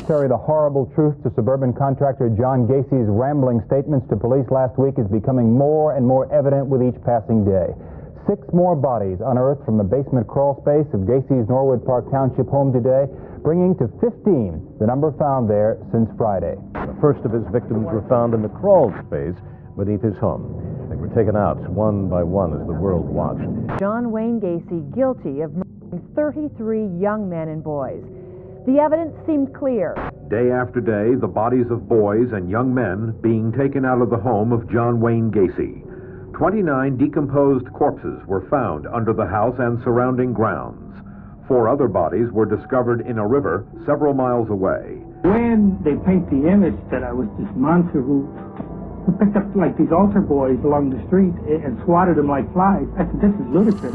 Terry, the horrible truth to suburban contractor John Gacy's rambling statements to police last week is becoming more and more evident with each passing day. 6 more bodies unearthed from the basement crawl space of Gacy's Norwood Park Township home today, bringing to 15 the number found there since Friday. The first of his victims were found in the crawl space beneath his home. They were taken out one by one as the world watched. John Wayne Gacy guilty of murdering 33 young men and boys. The evidence seemed clear. Day after day, the bodies of boys and young men being taken out of the home of John Wayne Gacy. 29 decomposed corpses were found under the house and surrounding grounds. 4 other bodies were discovered in a river several miles away. When they paint the image that I was this monster who picked up like these altar boys along the street and swatted them like flies, I said, this is ludicrous.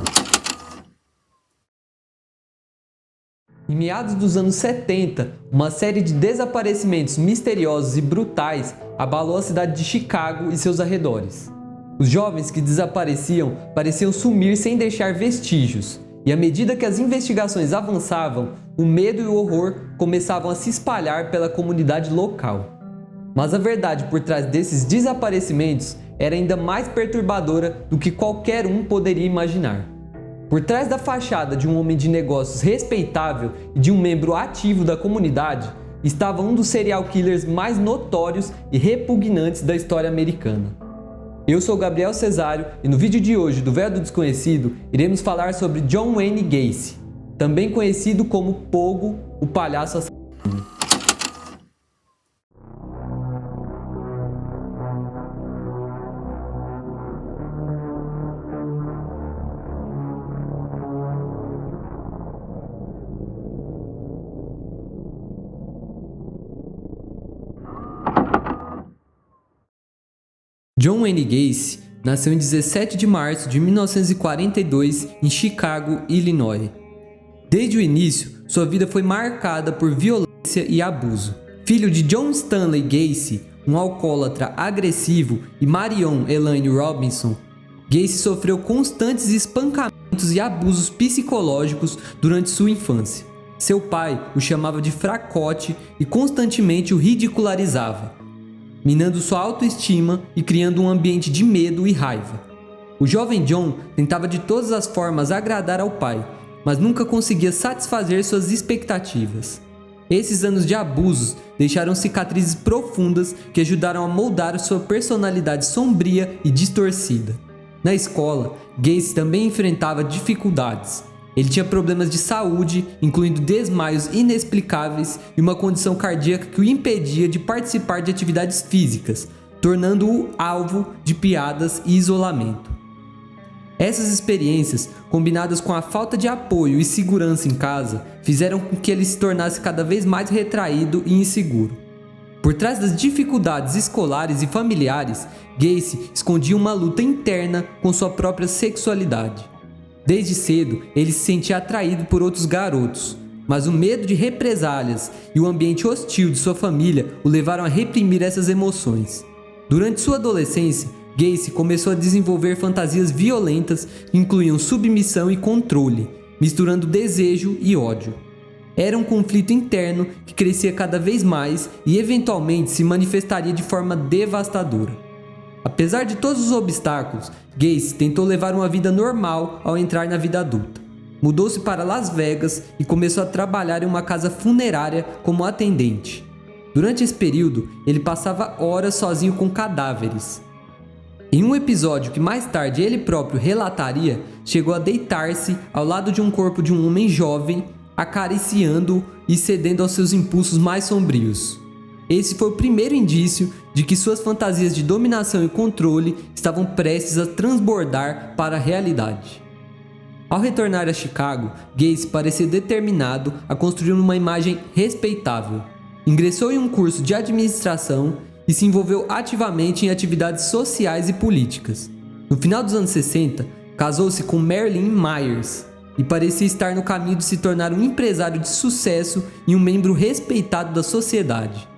Em meados dos anos 70, uma série de desaparecimentos misteriosos e brutais abalou a cidade de Chicago e seus arredores. Os jovens que desapareciam pareciam sumir sem deixar vestígios, e à medida que as investigações avançavam, o medo e o horror começavam a se espalhar pela comunidade local. Mas a verdade por trás desses desaparecimentos era ainda mais perturbadora do que qualquer um poderia imaginar. Por trás da fachada de um homem de negócios respeitável e de um membro ativo da comunidade, estava um dos serial killers mais notórios e repugnantes da história americana. Eu sou Gabriel Cesário e no vídeo de hoje do Véu do Desconhecido iremos falar sobre John Wayne Gacy, também conhecido como Pogo, o palhaço assassino. John Wayne Gacy nasceu em 17 de março de 1942 em Chicago, Illinois. Desde o início, sua vida foi marcada por violência e abuso. Filho de John Stanley Gacy, um alcoólatra agressivo, e Marion Elaine Robinson, Gacy sofreu constantes espancamentos e abusos psicológicos durante sua infância. Seu pai o chamava de fracote e constantemente o ridicularizava, minando sua autoestima e criando um ambiente de medo e raiva. O jovem John tentava de todas as formas agradar ao pai, mas nunca conseguia satisfazer suas expectativas. Esses anos de abusos deixaram cicatrizes profundas que ajudaram a moldar sua personalidade sombria e distorcida. Na escola, Gacy também enfrentava dificuldades. Ele tinha problemas de saúde, incluindo desmaios inexplicáveis e uma condição cardíaca que o impedia de participar de atividades físicas, tornando-o alvo de piadas e isolamento. Essas experiências, combinadas com a falta de apoio e segurança em casa, fizeram com que ele se tornasse cada vez mais retraído e inseguro. Por trás das dificuldades escolares e familiares, Gacy escondia uma luta interna com sua própria sexualidade. Desde cedo, ele se sentia atraído por outros garotos, mas o medo de represálias e o ambiente hostil de sua família o levaram a reprimir essas emoções. Durante sua adolescência, Gacy começou a desenvolver fantasias violentas que incluíam submissão e controle, misturando desejo e ódio. Era um conflito interno que crescia cada vez mais e eventualmente se manifestaria de forma devastadora. Apesar de todos os obstáculos, Gacy tentou levar uma vida normal ao entrar na vida adulta. Mudou-se para Las Vegas e começou a trabalhar em uma casa funerária como atendente. Durante esse período, ele passava horas sozinho com cadáveres. Em um episódio que mais tarde ele próprio relataria, chegou a deitar-se ao lado de um corpo de um homem jovem, acariciando-o e cedendo aos seus impulsos mais sombrios. Esse foi o primeiro indício de que suas fantasias de dominação e controle estavam prestes a transbordar para a realidade. Ao retornar a Chicago, Gacy parecia determinado a construir uma imagem respeitável. Ingressou em um curso de administração e se envolveu ativamente em atividades sociais e políticas. No final dos anos 60, casou-se com Marilyn Myers e parecia estar no caminho de se tornar um empresário de sucesso e um membro respeitado da sociedade.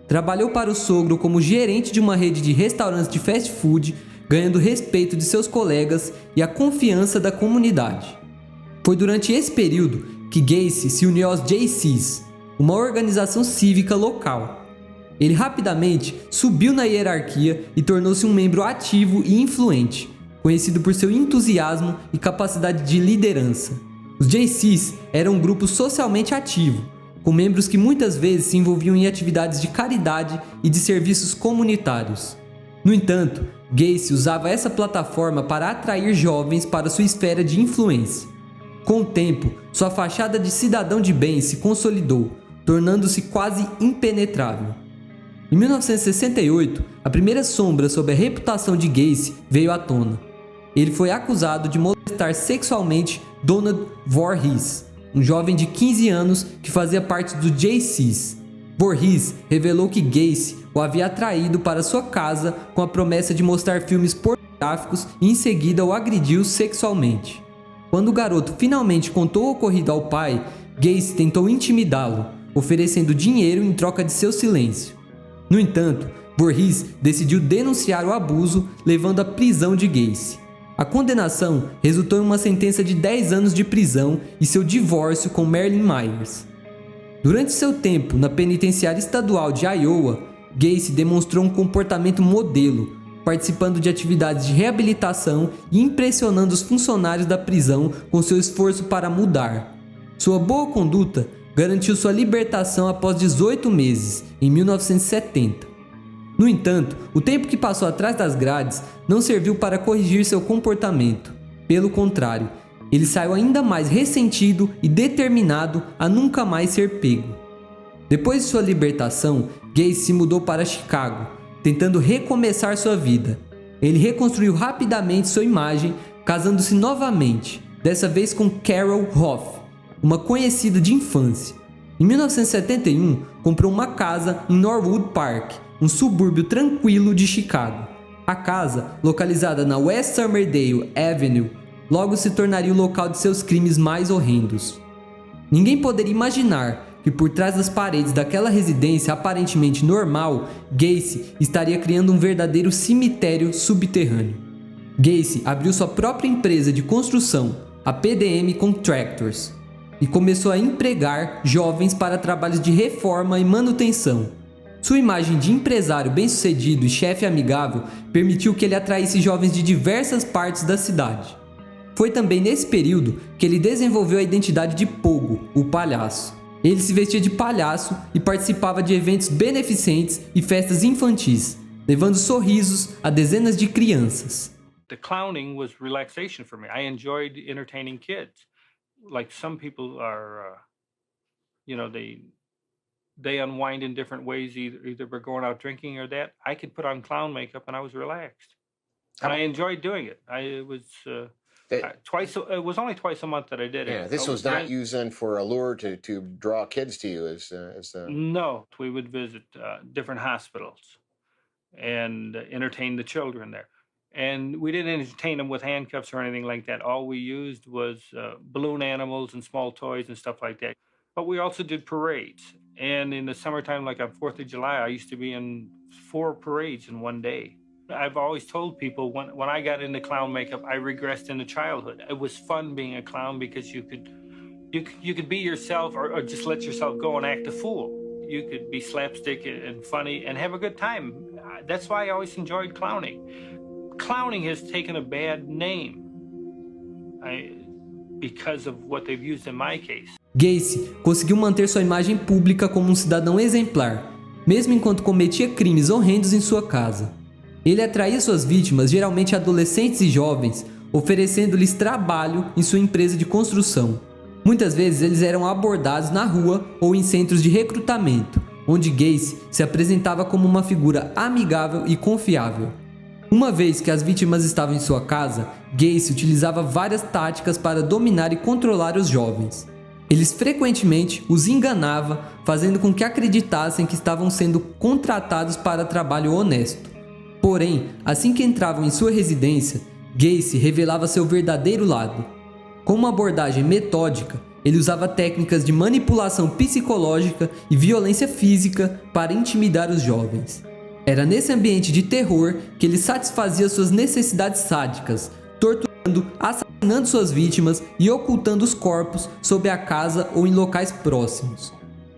Trabalhou para o sogro como gerente de uma rede de restaurantes de fast food, ganhando o respeito de seus colegas e a confiança da comunidade. Foi durante esse período que Gacy se uniu aos JCs, uma organização cívica local. Ele rapidamente subiu na hierarquia e tornou-se um membro ativo e influente, conhecido por seu entusiasmo e capacidade de liderança. Os JCs eram um grupo socialmente ativo, com membros que muitas vezes se envolviam em atividades de caridade e de serviços comunitários. No entanto, Gacy usava essa plataforma para atrair jovens para sua esfera de influência. Com o tempo, sua fachada de cidadão de bem se consolidou, tornando-se quase impenetrável. Em 1968, a primeira sombra sobre a reputação de Gacy veio à tona. Ele foi acusado de molestar sexualmente Donald Voorhees, um jovem de 15 anos que fazia parte dos JCs. Voorhees revelou que Gacy o havia atraído para sua casa com a promessa de mostrar filmes pornográficos e em seguida o agrediu sexualmente. Quando o garoto finalmente contou o ocorrido ao pai, Gacy tentou intimidá-lo, oferecendo dinheiro em troca de seu silêncio. No entanto, Voorhees decidiu denunciar o abuso, levando à prisão de Gacy. A condenação resultou em uma sentença de 10 anos de prisão e seu divórcio com Marilyn Myers. Durante seu tempo na penitenciária estadual de Iowa, Gacy demonstrou um comportamento modelo, participando de atividades de reabilitação e impressionando os funcionários da prisão com seu esforço para mudar. Sua boa conduta garantiu sua libertação após 18 meses, em 1970. No entanto, o tempo que passou atrás das grades não serviu para corrigir seu comportamento. Pelo contrário, ele saiu ainda mais ressentido e determinado a nunca mais ser pego. Depois de sua libertação, Gacy se mudou para Chicago, tentando recomeçar sua vida. Ele reconstruiu rapidamente sua imagem, casando-se novamente, dessa vez com Carol Hoff, uma conhecida de infância. Em 1971, comprou uma casa em Norwood Park, um subúrbio tranquilo de Chicago. A casa, localizada na West Somerdale Avenue, logo se tornaria o local de seus crimes mais horrendos. Ninguém poderia imaginar que por trás das paredes daquela residência aparentemente normal, Gacy estaria criando um verdadeiro cemitério subterrâneo. Gacy abriu sua própria empresa de construção, a PDM Contractors, e começou a empregar jovens para trabalhos de reforma e manutenção. Sua imagem de empresário bem-sucedido e chefe amigável permitiu que ele atraísse jovens de diversas partes da cidade. Foi também nesse período que ele desenvolveu a identidade de Pogo, o palhaço. Ele se vestia de palhaço e participava de eventos beneficentes e festas infantis, levando sorrisos a dezenas de crianças. The clowning was relaxation for me. I enjoyed entertaining kids. Like some people are, they unwind in different ways, either by going out drinking or that. I could put on clown makeup and I was relaxed. And I enjoyed doing it. It was only twice a month that I did it. Yeah, this was not used then for a lure to draw kids to you No, we would visit different hospitals and entertain the children there. And we didn't entertain them with handcuffs or anything like that. All we used was balloon animals and small toys and stuff like that. But we also did parades. And in the summertime, like on 4th of July, I used to be in 4 parades in one day. I've always told people when I got into clown makeup, I regressed into childhood. It was fun being a clown because you could be yourself or just let yourself go and act a fool. You could be slapstick and funny and have a good time. That's why I always enjoyed clowning. Clowning has taken a bad name because of what they've used in my case. Gacy conseguiu manter sua imagem pública como um cidadão exemplar, mesmo enquanto cometia crimes horrendos em sua casa. Ele atraía suas vítimas, geralmente adolescentes e jovens, oferecendo-lhes trabalho em sua empresa de construção. Muitas vezes eles eram abordados na rua ou em centros de recrutamento, onde Gacy se apresentava como uma figura amigável e confiável. Uma vez que as vítimas estavam em sua casa, Gacy utilizava várias táticas para dominar e controlar os jovens. Eles frequentemente os enganava, fazendo com que acreditassem que estavam sendo contratados para trabalho honesto. Porém, assim que entravam em sua residência, Gacy revelava seu verdadeiro lado. Com uma abordagem metódica, ele usava técnicas de manipulação psicológica e violência física para intimidar os jovens. Era nesse ambiente de terror que ele satisfazia suas necessidades sádicas, torturando, assassinando suas vítimas e ocultando os corpos sob a casa ou em locais próximos.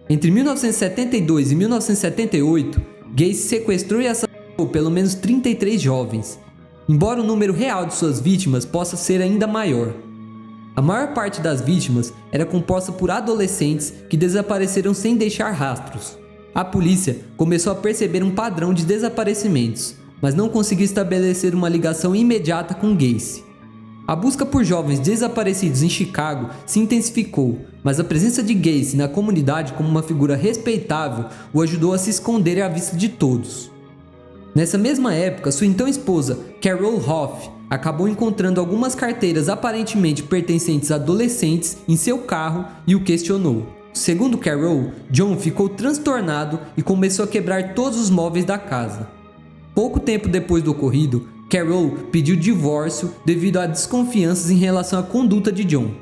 Entre 1972 e 1978, Gacy sequestrou e assassinou pelo menos 33 jovens, embora o número real de suas vítimas possa ser ainda maior. A maior parte das vítimas era composta por adolescentes que desapareceram sem deixar rastros. A polícia começou a perceber um padrão de desaparecimentos, mas não conseguiu estabelecer uma ligação imediata com Gacy. A busca por jovens desaparecidos em Chicago se intensificou, mas a presença de Gacy na comunidade como uma figura respeitável o ajudou a se esconder à vista de todos. Nessa mesma época, sua então esposa, Carol Hoff, acabou encontrando algumas carteiras aparentemente pertencentes a adolescentes em seu carro e o questionou. Segundo Carol, John ficou transtornado e começou a quebrar todos os móveis da casa. Pouco tempo depois do ocorrido, Carol pediu divórcio devido a desconfianças em relação à conduta de John.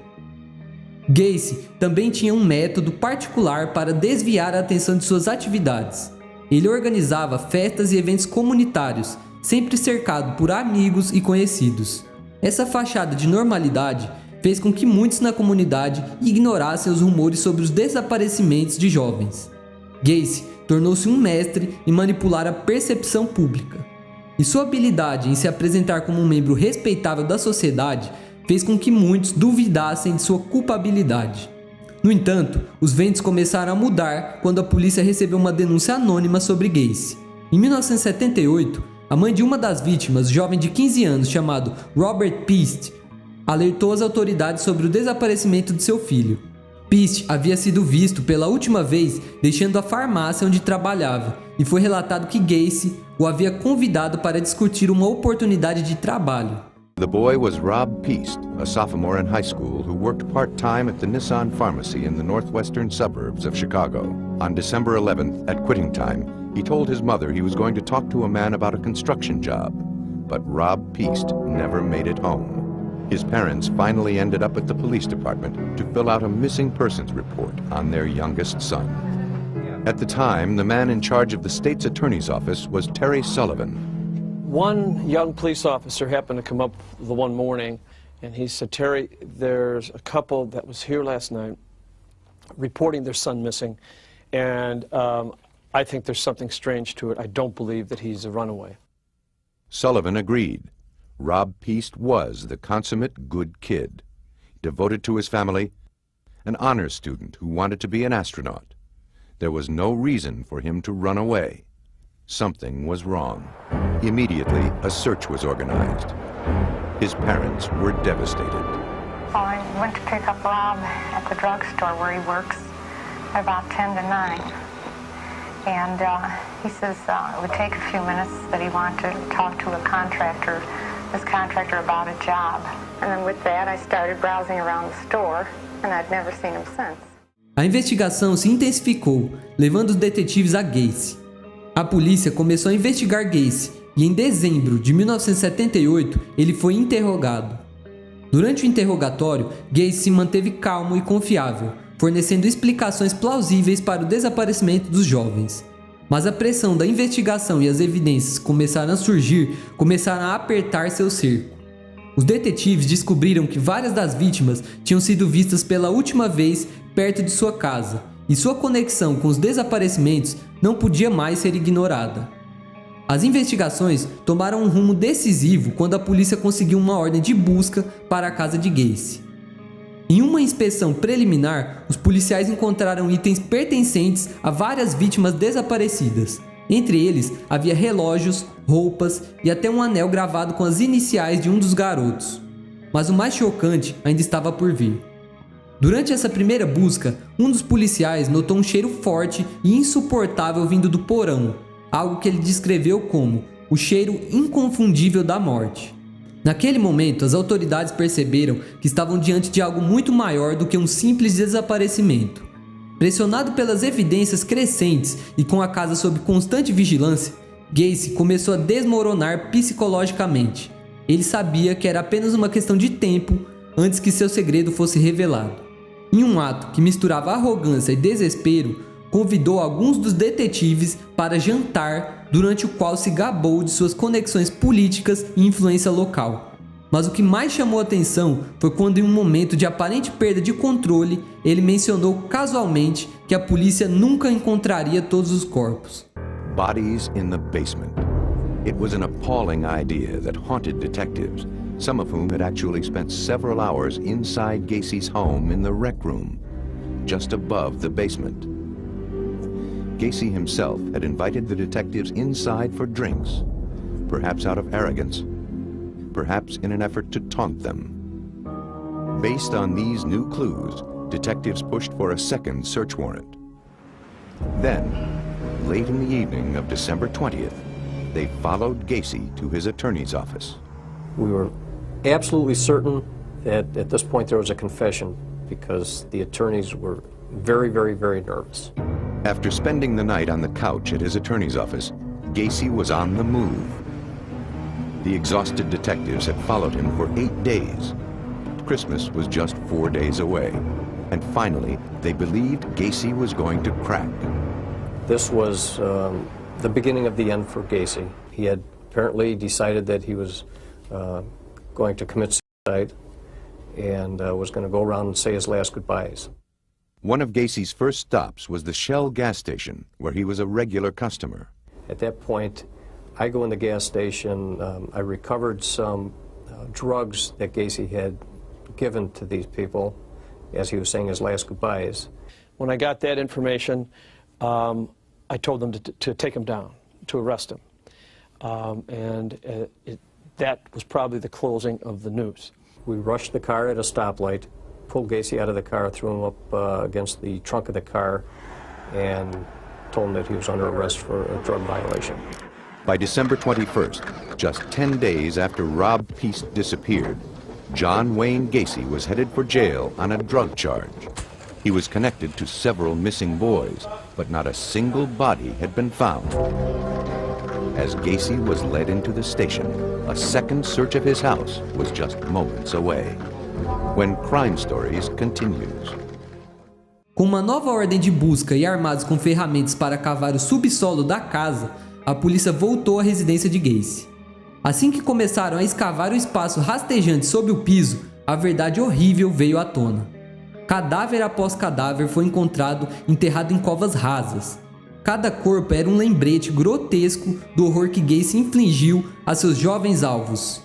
Gacy também tinha um método particular para desviar a atenção de suas atividades. Ele organizava festas e eventos comunitários, sempre cercado por amigos e conhecidos. Essa fachada de normalidade fez com que muitos na comunidade ignorassem os rumores sobre os desaparecimentos de jovens. Gacy tornou-se um mestre em manipular a percepção pública. E sua habilidade em se apresentar como um membro respeitável da sociedade fez com que muitos duvidassem de sua culpabilidade. No entanto, os ventos começaram a mudar quando a polícia recebeu uma denúncia anônima sobre Gacy. Em 1978, a mãe de uma das vítimas, jovem de 15 anos chamado Robert Pist, alertou as autoridades sobre o desaparecimento de seu filho. Pist havia sido visto pela última vez deixando a farmácia onde trabalhava e foi relatado que Gacy o havia convidado para discutir uma oportunidade de trabalho. The boy was Rob Pist, a sophomore in high school who worked part-time at the Nissan pharmacy in the northwestern suburbs of Chicago. On December 11th, at quitting time, he told his mother he was going to talk to a man about a construction job. But Rob Pist never made it home. His parents finally ended up at the police department to fill out a missing persons report on their youngest son. At the time, the man in charge of the state's attorney's office was Terry Sullivan. One young police officer happened to come up the one morning, and he said, "Terry, there's a couple that was here last night reporting their son missing, and I think there's something strange to it. I don't believe that he's a runaway." Sullivan agreed. Rob Pist was the consummate good kid, devoted to his family, an honors student who wanted to be an astronaut. There was no reason for him to run away. Something was wrong. Immediately, a search was organized. His parents were devastated. I went to pick up Rob at the drugstore where he works at about 10 to 9. And he says it would take a few minutes, that he wanted to talk to this contractor about a job. And then with that, I started browsing around the store, and I'd never seen him since. A investigação se intensificou, levando os detetives a Gacy. A polícia começou a investigar Gacy e em dezembro de 1978 ele foi interrogado. Durante o interrogatório, Gacy se manteve calmo e confiável, fornecendo explicações plausíveis para o desaparecimento dos jovens. Mas a pressão da investigação e as evidências começaram a surgir, começaram a apertar seu cerco. Os detetives descobriram que várias das vítimas tinham sido vistas pela última vez perto de sua casa, e sua conexão com os desaparecimentos não podia mais ser ignorada. As investigações tomaram um rumo decisivo quando a polícia conseguiu uma ordem de busca para a casa de Gacy. Em uma inspeção preliminar, os policiais encontraram itens pertencentes a várias vítimas desaparecidas. Entre eles, havia relógios, roupas e até um anel gravado com as iniciais de um dos garotos. Mas o mais chocante ainda estava por vir. Durante essa primeira busca, um dos policiais notou um cheiro forte e insuportável vindo do porão, algo que ele descreveu como o cheiro inconfundível da morte. Naquele momento, as autoridades perceberam que estavam diante de algo muito maior do que um simples desaparecimento. Pressionado pelas evidências crescentes e com a casa sob constante vigilância, Gacy começou a desmoronar psicologicamente. Ele sabia que era apenas uma questão de tempo antes que seu segredo fosse revelado. Em um ato que misturava arrogância e desespero, convidou alguns dos detetives para jantar, durante o qual se gabou de suas conexões políticas e influência local. Mas o que mais chamou atenção foi quando, em um momento de aparente perda de controle, ele mencionou casualmente que a polícia nunca encontraria todos os corpos. Bodies in the basement. It was an appalling idea that haunted detectives, some of whom had actually spent several hours inside Gacy's home in the rec room, just above the basement. Gacy himself had invited the detectives inside for drinks, perhaps out of arrogance, perhaps in an effort to taunt them. Based on these new clues, detectives pushed for a second search warrant. Then, late in the evening of December 20th, they followed Gacy to his attorney's office. We were absolutely certain that at this point there was a confession because the attorneys were very, very, very nervous. After spending the night on the couch at his attorney's office, Gacy was on the move. The exhausted detectives had followed him for 8 days. Christmas was just 4 days away. And finally, they believed Gacy was going to crack. This was the beginning of the end for Gacy. He had apparently decided that he was going to commit suicide and was going to go around and say his last goodbyes. One of Gacy's first stops was the Shell gas station, where he was a regular customer. At that point, I go in the gas station. I recovered some drugs that Gacy had given to these people as he was saying his last goodbyes. When I got that information, I told them to take him down, to arrest him. That was probably the closing of the news. We rushed the car at a stoplight, pulled Gacy out of the car, threw him up against the trunk of the car, and told him that he was under arrest for a drug violation. By December 21st, just 10 days after Rob Peast disappeared, John Wayne Gacy was headed for jail on a drug charge. He was connected to several missing boys, but not a single body had been found. As Gacy was led into the station, a second search of his house was just moments away. When Crime Stories continues. Com uma nova ordem de busca e armados com ferramentas para cavar o subsolo da casa, a polícia voltou à residência de Gacy. Assim que começaram a escavar o espaço rastejante sob o piso, a verdade horrível veio à tona. Cadáver após cadáver foi encontrado enterrado em covas rasas. Cada corpo era um lembrete grotesco do horror que Gacy infligiu a seus jovens alvos.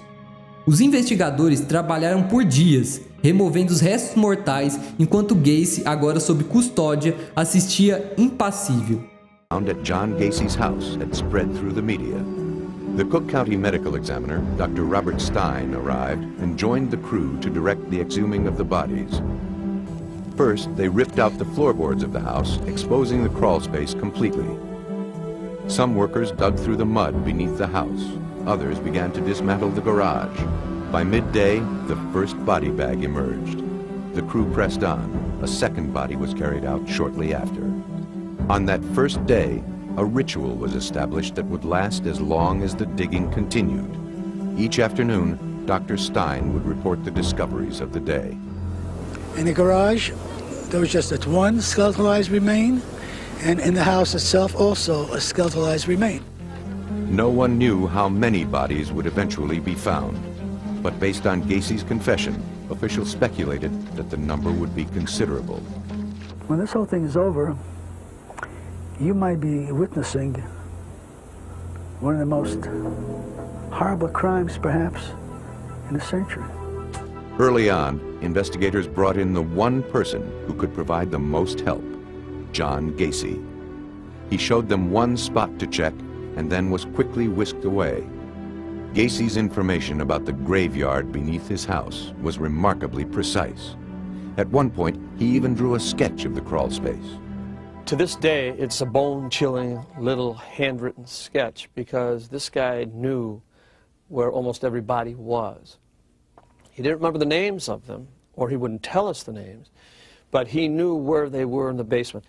Os investigadores trabalharam por dias, removendo os restos mortais, enquanto Gacy, agora sob custódia, assistia impassível. Found at John Gacy's house had spread through the media. The Cook County medical examiner, Dr. Robert Stein, arrived and joined the crew to direct the exhuming of the bodies. First, they ripped out the floorboards of the house, exposing the crawl space completely. Some workers dug through the mud beneath the house. Others began to dismantle the garage. By midday, the first body bag emerged. The crew pressed on. A second body was carried out shortly after. On that first day, a ritual was established that would last as long as the digging continued. Each afternoon, Dr. Stein would report the discoveries of the day. In the garage, there was just one skeletalized remain, and in the house itself also a skeletalized remain. No one knew how many bodies would eventually be found, but based on Gacy's confession, officials speculated that the number would be considerable. When this whole thing is over, you might be witnessing one of the most horrible crimes, perhaps, in a century. Early on, investigators brought in the one person who could provide the most help, John Gacy. He showed them one spot to check and then was quickly whisked away. Gacy's information about the graveyard beneath his house was remarkably precise. At one point, he even drew a sketch of the crawl space. To this day, it's a bone-chilling little handwritten sketch because this guy knew where almost every body was. He didn't remember the names of them, or he wouldn't tell us the names, but he knew where they were in the basement.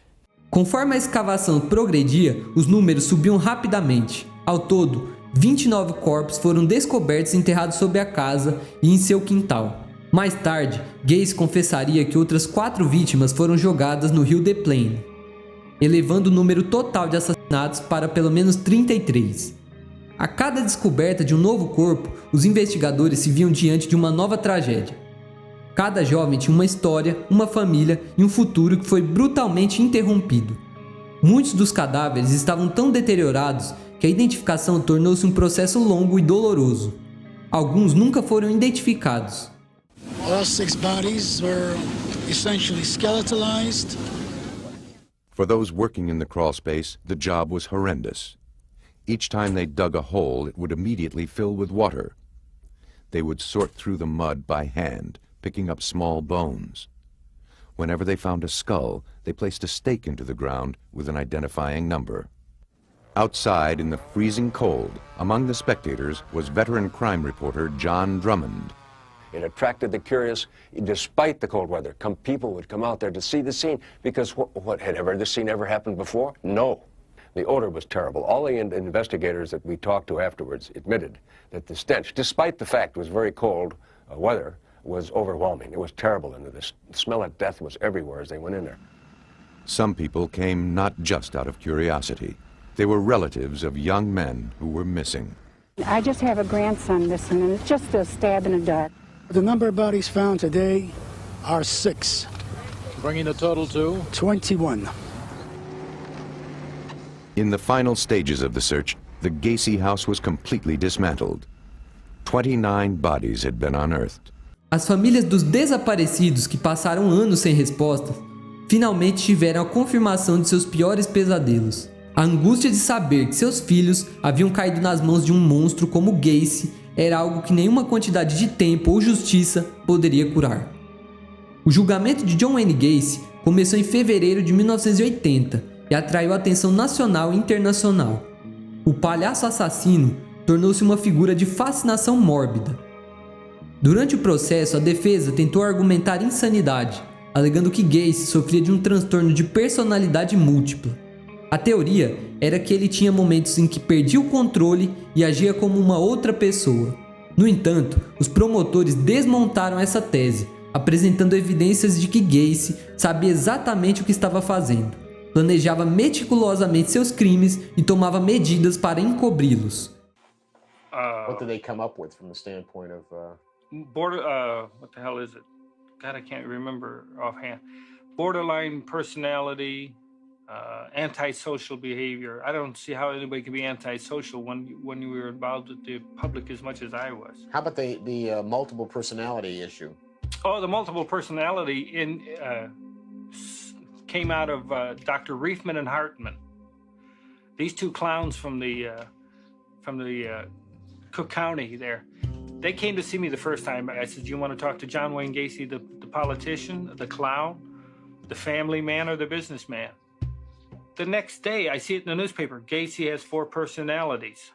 Conforme a escavação progredia, os números subiam rapidamente. Ao todo, 29 corpos foram descobertos enterrados sob a casa e em seu quintal. Mais tarde, Gacy confessaria que outras 4 vítimas foram jogadas no rio Des Plaines, elevando o número total de assassinatos para pelo menos 33. A cada descoberta de um novo corpo, os investigadores se viam diante de uma nova tragédia. Cada jovem tinha uma história, uma família e um futuro que foi brutalmente interrompido. Muitos dos cadáveres estavam tão deteriorados que a identificação tornou-se um processo longo e doloroso. Alguns nunca foram identificados. All 6 bodies were essentially skeletalized. For those working in the crawl space, the job was horrendous. Each time they dug a hole, it would immediately fill with water. They would sort through the mud by hand, picking up small bones. Whenever they found a skull, they placed a stake into the ground with an identifying number. Outside in the freezing cold, among the spectators was veteran crime reporter John Drummond. It attracted the curious, despite the cold weather. People would come out there to see the scene because what had this scene ever happened before? No. The odor was terrible. All the investigators that we talked to afterwards admitted that the stench, despite the fact it was very cold weather, was overwhelming. It was terrible, and the smell of death was everywhere as they went in there. Some people came not just out of curiosity. They were relatives of young men who were missing. I just have a grandson missing, and it's just a stab in the dark. The number of bodies found today are 6. Bringing the total to? 21. In the final stages of the search, the Gacy house was completely dismantled. 29 bodies had been unearthed. As famílias dos desaparecidos que passaram anos sem respostas, finalmente tiveram a confirmação de seus piores pesadelos. A angústia de saber que seus filhos haviam caído nas mãos de um monstro como Gacy era algo que nenhuma quantidade de tempo ou justiça poderia curar. O julgamento de John Wayne Gacy começou em fevereiro de 1980 e atraiu a atenção nacional e internacional. O palhaço assassino tornou-se uma figura de fascinação mórbida. Durante o processo, a defesa tentou argumentar insanidade, alegando que Gacy sofria de um transtorno de personalidade múltipla. A teoria era que ele tinha momentos em que perdia o controle e agia como uma outra pessoa. No entanto, os promotores desmontaram essa tese, apresentando evidências de que Gacy sabia exatamente o que estava fazendo, planejava meticulosamente seus crimes e tomava medidas para encobri-los. What did they come up with from the standpoint of what the hell is it? God, I can't remember offhand. Borderline personality, antisocial behavior. I don't see how anybody can be antisocial when you were involved with the public as much as I was. How about the multiple personality issue? Oh, the multiple personality came out of Dr. Reifman and Hartman. These two clowns from the Cook County there. They came to see me the first time. I said, "Do you want to talk to John Wayne Gacy, the politician, the clown, the family man, or the businessman?" The next day, I see it in the newspaper. Gacy has 4 personalities.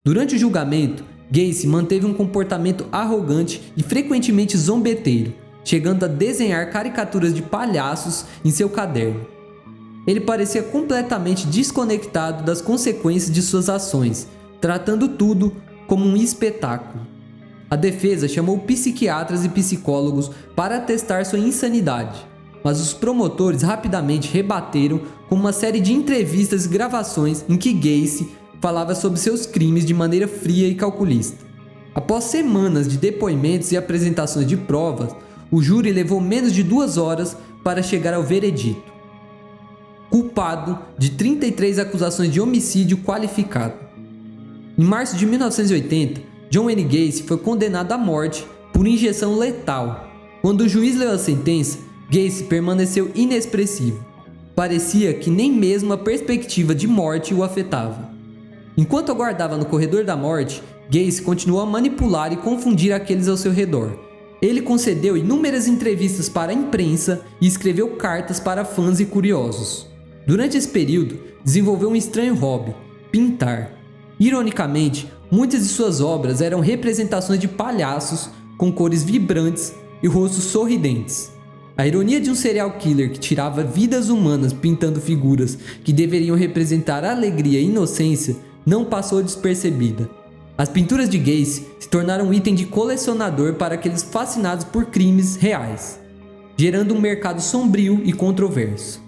Durante o julgamento, Gacy manteve um comportamento arrogante e frequentemente zombeteiro, chegando a desenhar caricaturas de palhaços em seu caderno. Ele parecia completamente desconectado das consequências de suas ações, tratando tudo como um espetáculo. A defesa chamou psiquiatras e psicólogos para atestar sua insanidade, mas os promotores rapidamente rebateram com uma série de entrevistas e gravações em que Gacy falava sobre seus crimes de maneira fria e calculista. Após semanas de depoimentos e apresentações de provas, o júri levou menos de 2 horas para chegar ao veredito. Culpado de 33 acusações de homicídio qualificado. Em março de 1980, John Wayne Gacy foi condenado à morte por injeção letal. Quando o juiz leu a sentença, Gacy permaneceu inexpressivo. Parecia que nem mesmo a perspectiva de morte o afetava. Enquanto aguardava no corredor da morte, Gacy continuou a manipular e confundir aqueles ao seu redor. Ele concedeu inúmeras entrevistas para a imprensa e escreveu cartas para fãs e curiosos. Durante esse período, desenvolveu um estranho hobby: pintar. Ironicamente, muitas de suas obras eram representações de palhaços com cores vibrantes e rostos sorridentes. A ironia de um serial killer que tirava vidas humanas pintando figuras que deveriam representar alegria e inocência não passou despercebida. As pinturas de Gacy se tornaram um item de colecionador para aqueles fascinados por crimes reais, gerando um mercado sombrio e controverso.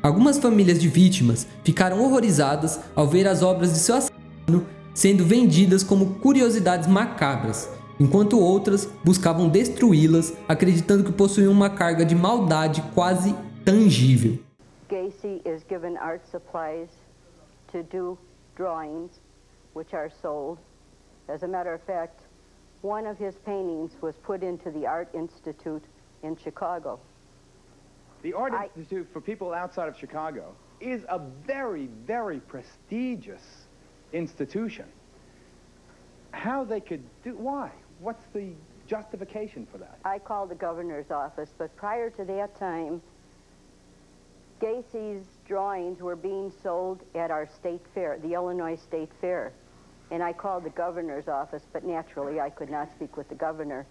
Algumas famílias de vítimas ficaram horrorizadas ao ver as obras de seu assassino sendo vendidas como curiosidades macabras, enquanto outras buscavam destruí-las, acreditando que possuíam uma carga de maldade quase tangível. Gacy is given art supplies to do drawings, which are sold. As a matter of fact, one of his paintings was put into the Art Institute in Chicago. The Art Institute, for people outside of Chicago, is a very, very prestigious institution. How they could do, why? What's the justification for that? I called the governor's office, but prior to that time, Gacy's drawings were being sold at our state fair, the Illinois State Fair. And I called the governor's office, but naturally I could not speak with the governor.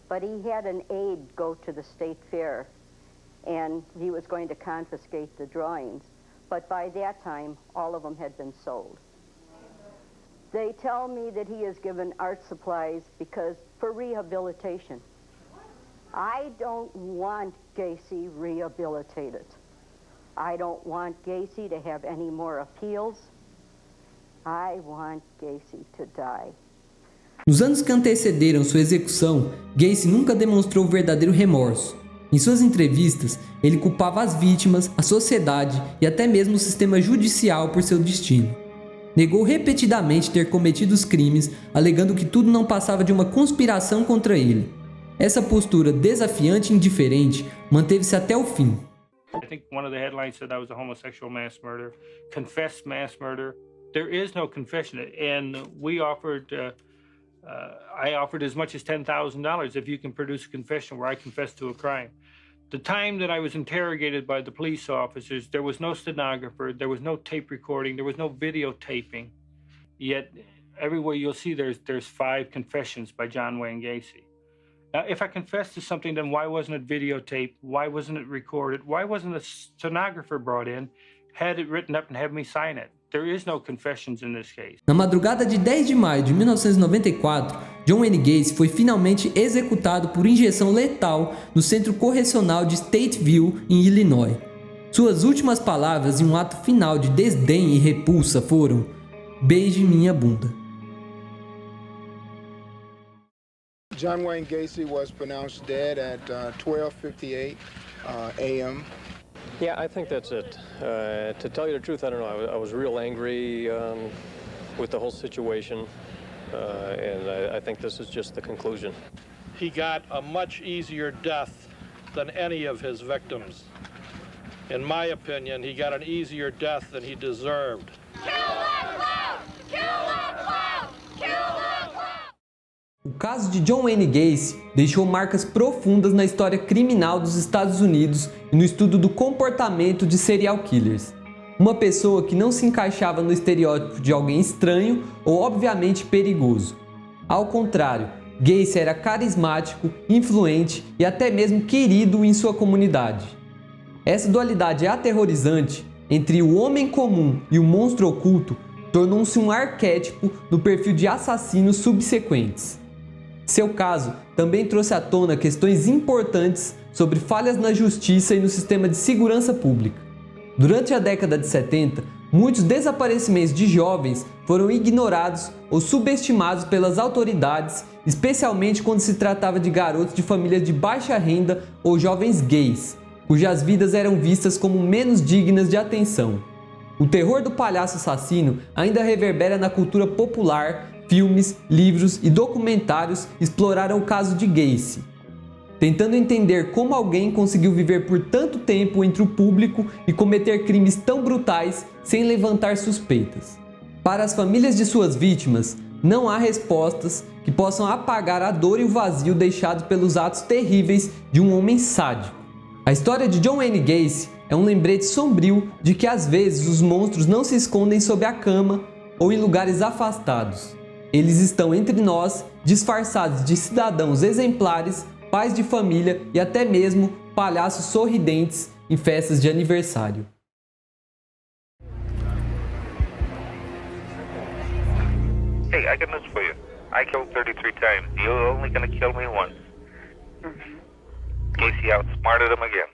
But he had an aide go to the state fair, and he was going to confiscate the drawings. But by that time, all of them had been sold. They tell me that he has given art supplies because for rehabilitation. I don't want Gacy rehabilitated. I don't want Gacy to have any more appeals. I want Gacy to die. Nos anos que antecederam sua execução, Gacy nunca demonstrou verdadeiro remorso. Em suas entrevistas, ele culpava as vítimas, a sociedade e até mesmo o sistema judicial por seu destino. Negou repetidamente ter cometido os crimes, alegando que tudo não passava de uma conspiração contra ele. Essa postura desafiante e indiferente manteve-se até o fim. I think one of the headlines said I was a homosexual mass murderer, confessed mass murder. There is no confession, and we offered, I offered as much as $10,000 if you can produce a confession where I confessed to a crime. The time that I was interrogated by the police officers, there was no stenographer, there was no tape recording, there was no videotaping. Yet everywhere you'll see there's 5 confessions by John Wayne Gacy. Now, if I confessed to something, then why wasn't it videotaped? Why wasn't it recorded? Why wasn't a stenographer brought in, had it written up and have me sign it? There is no confessions in this case. Na madrugada de 10 de maio de 1994, John Wayne Gacy foi finalmente executado por injeção letal no Centro Correcional de Stateville, em Illinois. Suas últimas palavras em um ato final de desdém e repulsa foram: "Beije minha bunda." John Wayne Gacy was pronounced dead at 12:58 a.m. Yeah, I think that's it. To tell you the truth, I don't know. I was real angry with the whole situation, and I think this is just the conclusion. He got a much easier death than any of his victims. In my opinion, he got an easier death than he deserved. Kill that clown! Kill that clown! Kill that clown! O caso de John Wayne Gacy deixou marcas profundas na história criminal dos Estados Unidos e no estudo do comportamento de serial killers. Uma pessoa que não se encaixava no estereótipo de alguém estranho ou obviamente perigoso. Ao contrário, Gacy era carismático, influente e até mesmo querido em sua comunidade. Essa dualidade aterrorizante entre o homem comum e o monstro oculto tornou-se um arquétipo no perfil de assassinos subsequentes. Seu caso também trouxe à tona questões importantes sobre falhas na justiça e no sistema de segurança pública. Durante a década de 70, muitos desaparecimentos de jovens foram ignorados ou subestimados pelas autoridades, especialmente quando se tratava de garotos de famílias de baixa renda ou jovens gays, cujas vidas eram vistas como menos dignas de atenção. O terror do palhaço assassino ainda reverbera na cultura popular. Filmes, livros e documentários exploraram o caso de Gacy, tentando entender como alguém conseguiu viver por tanto tempo entre o público e cometer crimes tão brutais sem levantar suspeitas. Para as famílias de suas vítimas, não há respostas que possam apagar a dor e o vazio deixados pelos atos terríveis de um homem sádico. A história de John Wayne Gacy é um lembrete sombrio de que às vezes os monstros não se escondem sob a cama ou em lugares afastados. Eles estão entre nós, disfarçados de cidadãos exemplares, pais de família e até mesmo palhaços sorridentes em festas de aniversário. Hey, I got news for you. I killed 33 times. You're only gonna kill me once. Gacy outsmarted him again.